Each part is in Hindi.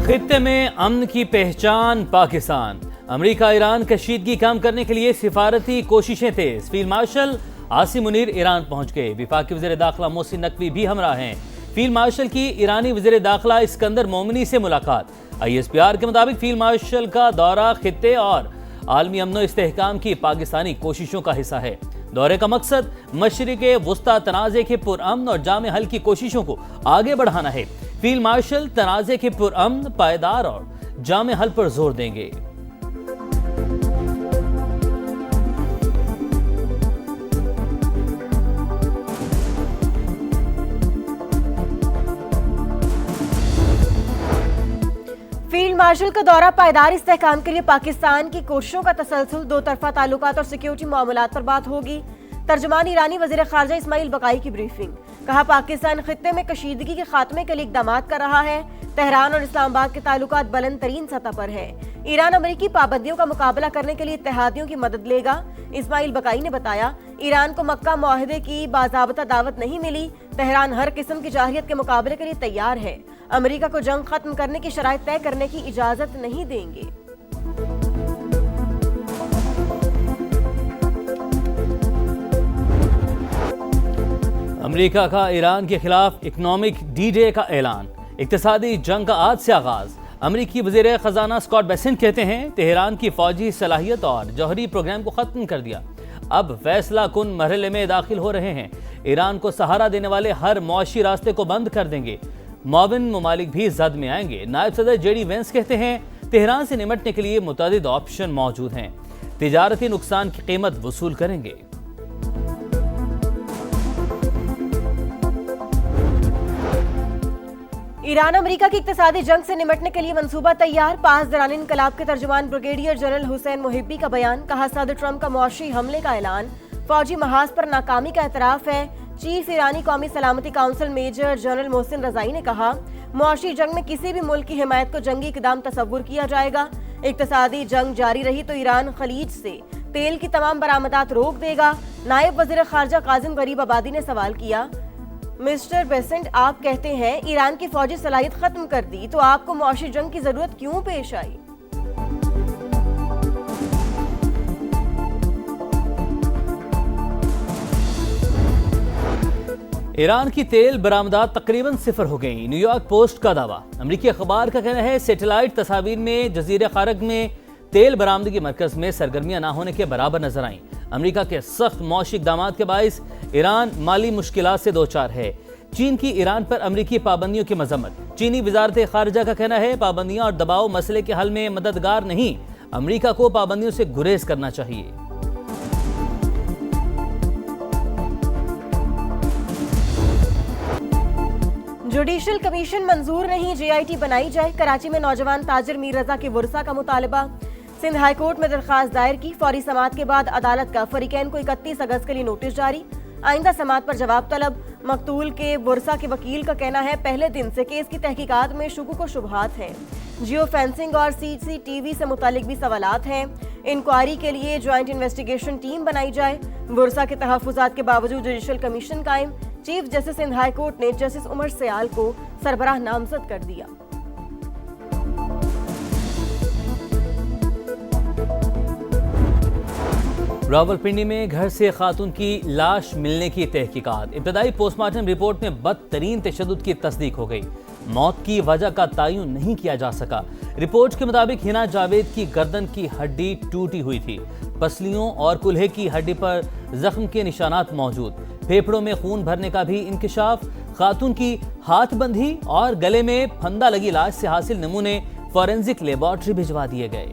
खित्ते में अमन की पहचान पाकिस्तान। अमेरिका ईरान कशीदगी कम करने के लिए सिफारती कोशिशें तेज। Field marshal Asim Munir Iran पहुंच गए। वफाकी वज़ीर दाखिला मोहसिन नकवी भी हमरा हैं। फील्ड मार्शल की ईरानी वज़ीर दाखिला इस्कंदर मोमिनी से मुलाकात। ISPR के मुताबिक फील्ड मार्शल का दौरा खित्ते और आलमी अमन इस्तेहकाम की पाकिस्तानी कोशिशों का हिस्सा है। दौरे का मकसद मशरिक़े वुस्ता तनाज़े के पुरअमन और जामे हल की कोशिशों को आगे बढ़ाना है। फील्ड मार्शल तनाज़े के पुरअमन, पायदार और जामे हल पर जोर देंगे। फील्ड मार्शल का दौरा पायदार इस्तेहकाम के लिए पाकिस्तान की कोशिशों का तसलसल, दो तरफा ताल्लुकात और सिक्योरिटी मामलात पर बात होगी। तर्जुमान ईरानी वज़ीर ख़ारजा इस्माइल बकाई की ब्रीफिंग। कहा, पाकिस्तान खित्ते में कशीदगी के खात्मे के लिए इक़दाम कर रहा है। तेहरान और इस्लामाबाद के ताल्लुकात बुलंद तरीन सतह पर है। ईरान अमरीकी पाबंदियों का मुकाबला करने के लिए इत्तेहादियों की मदद लेगा। इस्माइल बकाई ने बताया, ईरान को मक्का मुआहदे की बाज़ाबता दावत नहीं मिली। तेहरान हर किस्म की जाहिलियत के मुकाबले के लिए तैयार है। अमेरिका को जंग खत्म करने की शराइत तय करने की इजाजत नहीं देंगे। अमेरिका का ईरान के खिलाफ इकोनॉमिक D-Day का ऐलान। इक्तिसादी जंग का आज से आगाज। अमेरिकी वज़ीर खजाना स्कॉट बेसेंट कहते हैं, तेहरान की फौजी सलाहियत और जौहरी प्रोग्राम को खत्म कर दिया। अब फैसला कुन मरहले में दाखिल हो रहे हैं। ईरान को सहारा देने वाले हर मुआशी रास्ते को बंद कर देंगे। मौबिन ममालिक भी जद में आएंगे। नायब सदर JD वेंस कहते हैं, तेहरान से निमटने के लिए मुतअद्दिद ऑप्शन मौजूद हैं। तिजारती नुकसान की कीमत वसूल करेंगे। ईरान अमेरिका की इक्तिसादी जंग से निमटने के लिए मंसूबा तैयार। पास दौरान इनकलाब के तर्जुमान ब्रिगेडियर जनरल हुसैन मुहिब्बी का बयान। कहा, सदर ट्रंप का मुआशी हमले का ऐलान फौजी महाज पर नाकामी का एतराफ है। चीफ ईरानी कौमी सलामती काउंसिल मेजर जनरल मोहसिन रजाई ने कहा, मुआशी जंग में किसी भी मुल्क की हिमायत को जंगी इक़दाम तसव्वुर किया जाएगा। इक्तिसादी जंग जारी रही तो ईरान खलीज से तेल की तमाम बरामदात रोक देगा। नायब वज़ीर ख़ारजा काजिम गरीब आबादी ने सवाल किया, मिस्टर बेसेंट, आप कहते हैं ईरान की फौजी सलाहियत खत्म कर दी, तो आपको मुआशी जंग की जरूरत क्यों पेश आई? ईरान की तेल बरामदात तकरीबन सिफर हो गई। न्यूयॉर्क पोस्ट का दावा। अमेरिकी अखबार का कहना है, सैटेलाइट तस्वीर में जजीरे खारग में तेल बरामदगी मरकज में सरगर्मियां ना होने के बराबर नजर आईं। अमेरिका के सख्त मौशी इक़दामात के बाइस ईरान माली मुश्किलात से दो चार है। चीन की ईरान पर अमेरिकी पाबंदियों की मजम्मत। चीनी वजारत खारजा का कहना है, पाबंदियां और दबाव मसले के हल में मददगार नहीं। अमेरिका को पाबंदियों से गुरेज करना चाहिए। जुडिशल कमीशन मंजूर नहीं, JIT बनाई जाए। कराची में नौजवान ताजिर मीर रजा के वर्सा का मुतालबा। सिंध हाई कोर्ट में दरखास्त दायर की। फौरी समाअत के बाद अदालत का फरीकैन को 31 अगस्त के लिए नोटिस जारी। आइंदा समाअत पर जवाब तलब। मकतूल के वर्सा के वकील का कहना है, पहले दिन से केस की तहकीकात में शुकूक व शुबहात हैं। जियो फेंसिंग और CCTV से मुतालिक भी सवालात हैं। इंक्वायरी के लिए ज्वाइंट इन्वेस्टिगेशन टीम बनाई जाए। वर्सा के तहफ़्फ़ुज़ात के बावजूद जुडिशल कमीशन कायम। Chief justice Sindh high court ने जस्टिस उमर सयाल को सरबराह नामजद कर दिया। रावलपिंडी में घर से खातून की लाश मिलने की तहकीकात। इब्तदाई पोस्टमार्टम रिपोर्ट में बदतरीन तशद्दुद की तस्दीक हो गई। मौत की वजह का तयन नहीं किया जा सका। रिपोर्ट के मुताबिक हिना जावेद की गर्दन की हड्डी टूटी हुई थी। पसलियों और कुल्हे की हड्डी पर जख्म के निशानात मौजूद। फेफड़ों में खून भरने का भी इंकिशाफ। खातून की हाथ बंधी और गले में फंदा लगी लाश से हासिल नमूने फॉरेंसिक लेबॉर्ट्री भिजवा दिए गए।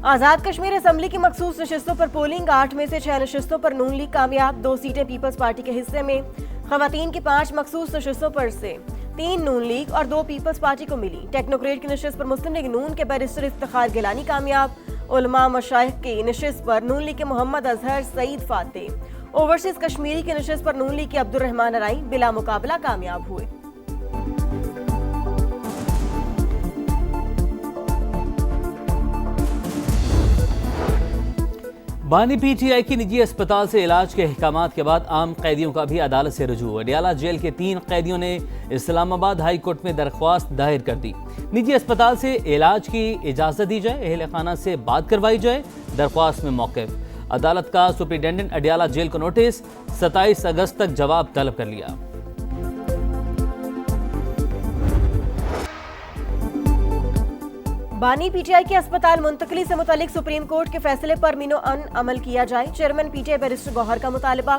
आजाद कश्मीर असेंबली की मखसूस नशिस्तों पर पोलिंग। 8 में से 6 नशिस्तों पर नून लीग कामयाब। 2 सीटें पीपल्स पार्टी के हिस्से में। खवातीन की 5 मखसूस नशिस्तों पर से 3 नून लीग और 2 पीपल्स पार्टी को मिली। टेक्नोक्रेट की नशिस्त पर मुस्लिम लीग नून के बैरिस्टर इफ्तिखार गिलानी कामयाब। उलमा मशाइख की नशिस्त पर नून लीग के मोहम्मद अजहर सईद फातेह। ओवरसीज कश्मीरी की नशिस्त पर नून लीग के अब्दुल रहमान अराई बिला मुकाबला कामयाब हुए। बानी पीटीआई की निजी अस्पताल से इलाज के अहकामात के बाद आम कैदियों का भी अदालत से रुजू। अडियाला जेल के 3 कैदियों ने इस्लामाबाद हाई कोर्ट में दरख्वास्त दायर कर दी। निजी अस्पताल से इलाज की इजाजत दी जाए, अहले खाना से बात करवाई जाए। दरख्वास्त में मौक़िफ़। अदालत का सुप्रिंटेंडेंट अडियाला जेल को नोटिस 27 अगस्त तक जवाब तलब कर लिया। बानी पीटीआई के अस्पताल मुंतकली से मुतालिक सुप्रीम कोर्ट के फैसले पर मीनो अमल किया जाए। चेयरमैन पीटीआई बैरिस्टर गौहर का मुतालबा।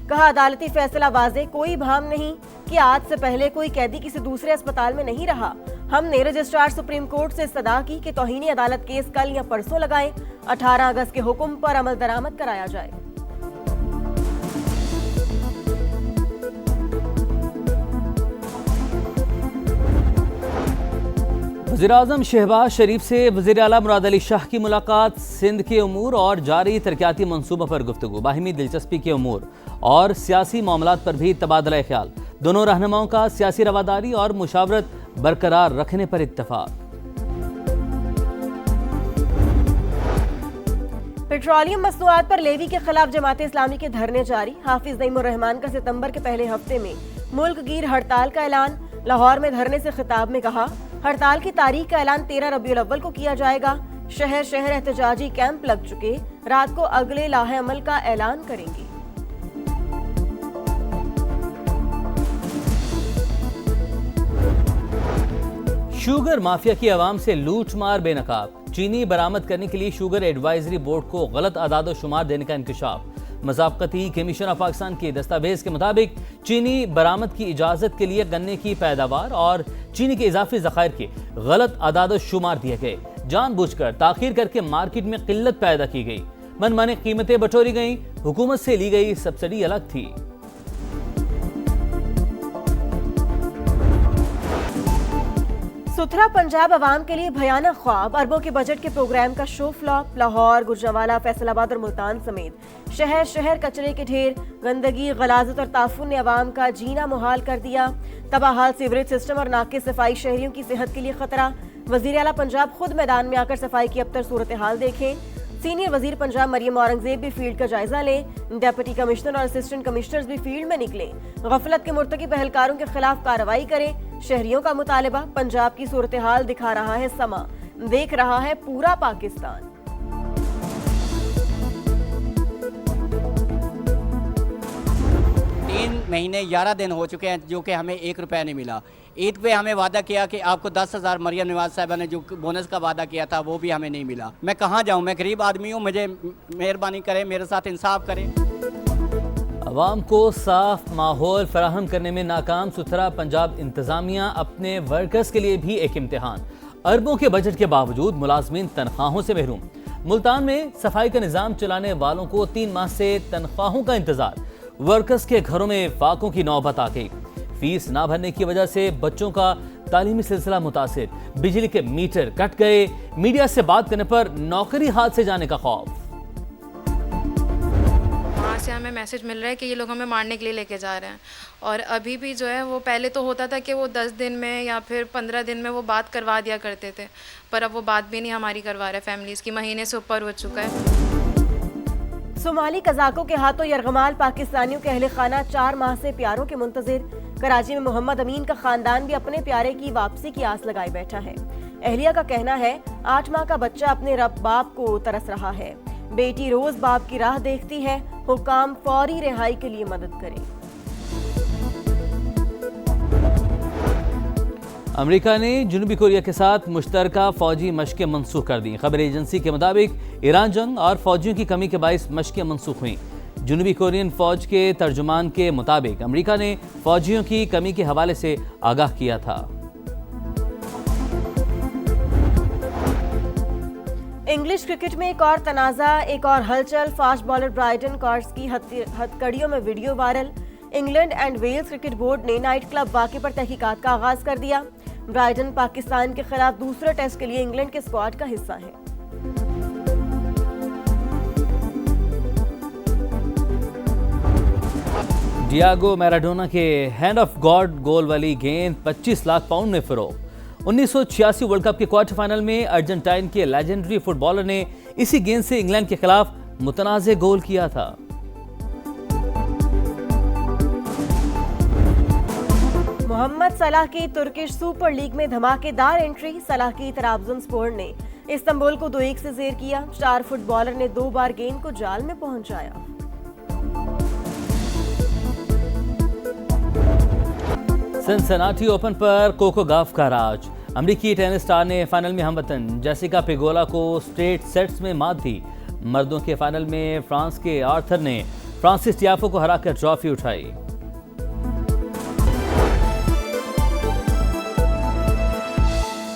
कहा, अदालती फैसला वाज़े, कोई भाम नहीं कि आज से पहले कोई कैदी किसी दूसरे अस्पताल में नहीं रहा। हमने रजिस्ट्रार सुप्रीम कोर्ट से इस्तदा की कि तौहीनी अदालत केस कल या परसों लगाएं। 18 अगस्त के हुक्म पर अमल दरामद कराया जाए। वज़ीर-ए-आज़म शहबाज शरीफ से वज़ीर आला मुराद अली शाह की मुलाकात। सिंध के उमूर और जारी तरक्याती मंसूबों पर गुफ्तगू। बाहिमी दिलचस्पी के उमूर और सियासी मामलात पर भी तबादला ख्याल। दोनों रहनुमाओं का सियासी रवादारी और मुशावरत बरकरार रखने पर इत्तफाक। पेट्रोलियम मसनूआत पर लेवी के खिलाफ जमात इस्लामी के धरने जारी। हाफिज नईमुर रहमान का सितंबर के पहले हफ्ते में मुल्क गिर हड़ताल का ऐलान। लाहौर में धरने से खिताब में कहा, हड़ताल की तारीख का ऐलान 13 रबीउल अव्वल को किया जाएगा। शहर शहर एहतजाजी कैंप लग चुके, रात को अगले लाहे अमल का ऐलान करेंगे। शुगर माफिया की आवाम से लूट मार बेनकाब। चीनी बरामद करने के लिए शुगर एडवाइजरी बोर्ड को गलत आदाद शुमार देने का इंकशाफ। मज़ाक़ती कमीशन ऑफ पाकिस्तान के दस्तावेज के मुताबिक चीनी बरामद की इजाज़त के लिए गन्ने की पैदावार और चीनी के इजाफी ज़खायर के गलत आदाद शुमार दिए गए। जानबूझकर ताख़ीर करके मार्केट में किल्लत पैदा की गई। मनमानी कीमतें बटोरी गई। हुकूमत से ली गई सब्सिडी अलग थी। सुथरा पंजाब अवाम के लिए भयानक ख्वाब। अरबों के बजट के प्रोग्राम का शो फ्लॉप। लाहौर, गुजरांवाला, फैसलाबाद और मुल्तान समेत शहर शहर कचरे के ढेर, गंदगी, गलाजत और ताफुन ने अवाम का जीना मुहाल कर दिया। तबाहाल सीवरेज सिस्टम और नाके सफाई शहरियों की सेहत के लिए खतरा। वजीर आला पंजाब खुद मैदान में आकर सफाई की अबतर सूरत हाल देखें। सीनियर वजीर पंजाब मरियम औरंगजेब भी फील्ड का जायजा लें। डिप्टी कमिश्नर और असिस्टेंट कमिश्नर्स भी फील्ड में निकले। गफलत के मुर्तकिब पहलकारों के खिलाफ कार्रवाई करें। शहरियों का मुतालबा। पंजाब की सूरत हाल दिखा रहा है समा, देख रहा है पूरा पाकिस्तान। 3 महीने 11 दिन हो चुके हैं जो कि हमें 1 रुपया नहीं मिला। ईद पे हमें वादा किया कि आपको 10,000 मरियम नवाज साहबा ने जो बोनस का वादा किया था वो भी हमें नहीं मिला। मैं कहाँ जाऊँ? मैं गरीब आदमी हूँ, मुझे मेहरबानी करें, मेरे साथ इंसाफ करें। अवाम को साफ माहौल फराहम करने में नाकाम सुथरा पंजाब इंतजामिया अपने वर्कर्स के लिए भी एक इम्तिहान। अरबों के बजट के बावजूद मुलाजमीन तनख्वाहों से महरूम। मुल्तान में सफाई का निज़ाम चलाने वालों को 3 माह से तनख्वाहों का इंतजार। वर्कर्स के घरों में फाकों की नौबत आ गई। फीस ना भरने की वजह से बच्चों का तालीमी सिलसिला मुतासिर। बिजली के मीटर कट गए। मीडिया से बात करने पर नौकरी हाथ से जाने का खौफ। वहाँ से हमें मैसेज मिल रहा है कि ये लोग हमें मारने के लिए लेके जा रहे हैं। और अभी भी जो है वो पहले तो होता था कि वो 10 दिन में या फिर 15 दिन में वो बात करवा दिया करते थे, पर अब वो बात भी नहीं हमारी करवा रहे। फैमिलीज़ की महीने से ऊपर हो चुका है। सोमाली कज़ाकों के हाथों यरगमाल पाकिस्तानियों के अहले खाना 4 माह से प्यारों के मुंतजिर। कराची में मोहम्मद अमीन का खानदान भी अपने प्यारे की वापसी की आस लगाए बैठा है। अहलिया का कहना है 8 माह का बच्चा अपने रब बाप को तरस रहा है। बेटी रोज बाप की राह देखती है। हुकाम फौरी रिहाई के लिए मदद करें। अमेरिका ने जनूबी कोरिया के साथ मुश्तरका फौजी मशक़ें मनसूख कर दी। खबर एजेंसी के मुताबिक ईरान जंग और फौजियों की कमी के बाइस मशक़ें मनसूख हुई। जनूबी कोरियन फौज के तर्जुमान के मुताबिक अमेरिका ने फौजियों की कमी के हवाले से आगाह किया था। इंग्लिश क्रिकेट में एक और तनाज़ा, एक और हलचल। फास्ट बॉलर ब्राइडन कॉर्स की हथकड़ियों में video viral. England and Wales cricket board ने नाइट क्लब वाक़े पर तहकीकात का आगाज कर दिया। ब्राइडन पाकिस्तान के खिलाफ दूसरे टेस्ट के लिए इंग्लैंड के स्क्वाड का हिस्सा है। डियागो मैराडोना के हैंड ऑफ गॉड गोल वाली गेंद 25 लाख पाउंड में फरोख्त। 1986 वर्ल्ड कप के क्वार्टर फाइनल में अर्जेंटाइन के लेजेंडरी फुटबॉलर ने इसी गेंद से इंग्लैंड के खिलाफ मुतनाज़े गोल किया था। मोहम्मद सलाह की तुर्किश सुपर लीग में धमाकेदार एंट्री। सलाह की ट्राब्जोनस्पोर ने इस्तांबुल को 2-1 से जेर किया। स्टार फुटबॉलर ने 2 बार गेंद को जाल में पहुंचाया। सिनसिनाटी ओपन पर कोको गॉफ का राज। अमेरिकी टेनिस स्टार ने फाइनल में हमवतन जेसिका पेगोला को स्ट्रेट सेट्स में मात दी। मर्दों के फाइनल में फ्रांस के आर्थर ने फ्रांसिस टियाफो को हराकर ट्रॉफी उठाई।